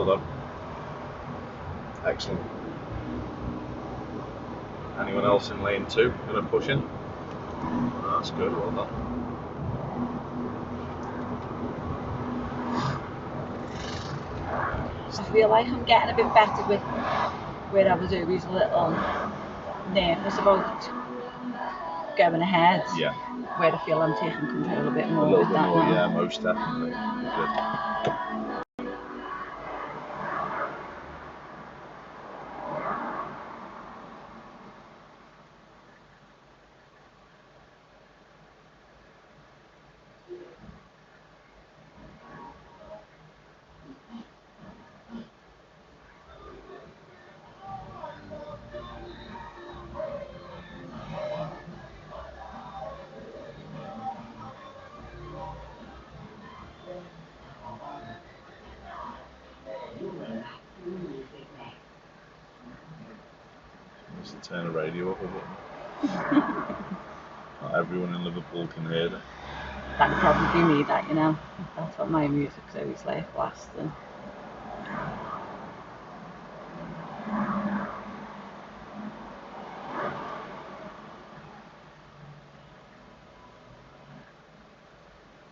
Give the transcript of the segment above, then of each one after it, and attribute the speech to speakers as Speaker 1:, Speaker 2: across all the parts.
Speaker 1: Well done. Excellent. Anyone else in lane 2 going to push in? That's good, well done.
Speaker 2: I feel like I'm getting a bit better with where I was always a little nervous about going ahead.
Speaker 1: Yeah.
Speaker 2: Where I feel I'm taking control a bit more
Speaker 1: A little
Speaker 2: with
Speaker 1: bit
Speaker 2: that
Speaker 1: more,
Speaker 2: now.
Speaker 1: yeah, most definitely. Good. Just turn the radio up a bit. Not everyone in Liverpool can hear it.
Speaker 2: That'd probably be me, that, you know. That's what my music's always like, blasting.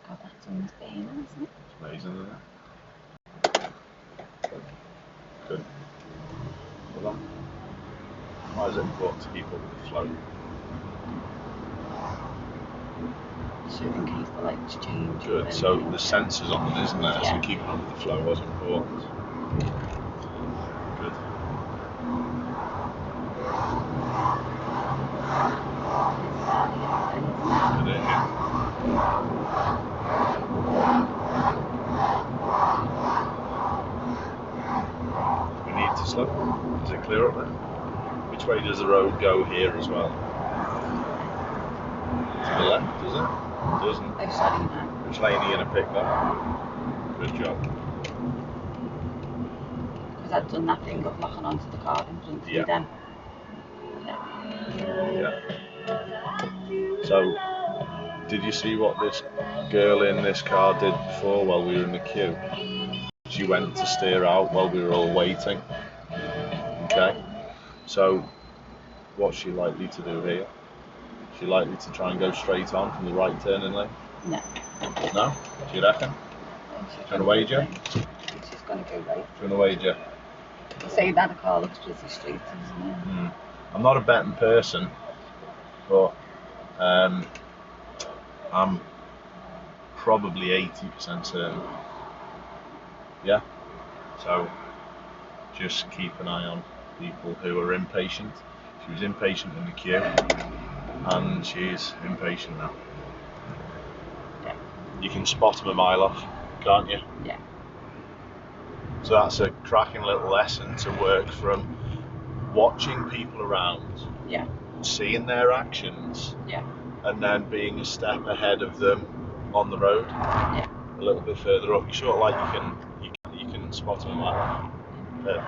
Speaker 2: God, that sun's burning, isn't it?
Speaker 1: It's amazing, isn't it? Good. Well done. Why is it important to keep up with the flow?
Speaker 2: So in case the lights change.
Speaker 1: Good. So the sensors on them, isn't there?
Speaker 2: Yeah.
Speaker 1: So keeping up with the flow was important. Good. Good, yeah. We need to slow. Is it clear up there? Which way does the road go here as well? To the left, does it? It doesn't.
Speaker 2: Oh, sorry, no.
Speaker 1: Which lane are you going to pick up? Good job.
Speaker 2: Because I've done that thing of locking onto the car in front of me then.
Speaker 1: Yeah. So, did you see what this girl in this car did before while we were in the queue? She went to steer out while we were all waiting. Okay? So, what's she likely to do here? Is she likely to try and go straight on from the right turning lane?
Speaker 2: No.
Speaker 1: No? Do you reckon? Do you want to wager?
Speaker 2: She's going to go right.
Speaker 1: Do you want to wager?
Speaker 2: Say that a car looks pretty straight, isn't it?
Speaker 1: I'm not a betting person, but I'm probably 80% certain. Yeah? So just keep an eye on people who are impatient. She was impatient in the queue, and she's impatient now.
Speaker 2: Yeah.
Speaker 1: You can spot them a mile off, can't you?
Speaker 2: Yeah.
Speaker 1: So that's a cracking little lesson to work from watching people around,
Speaker 2: Yeah.
Speaker 1: seeing their actions,
Speaker 2: Yeah.
Speaker 1: and then being a step ahead of them on the road.
Speaker 2: Yeah.
Speaker 1: A little bit further up. You sort of like you can spot them a mile off. Perfect.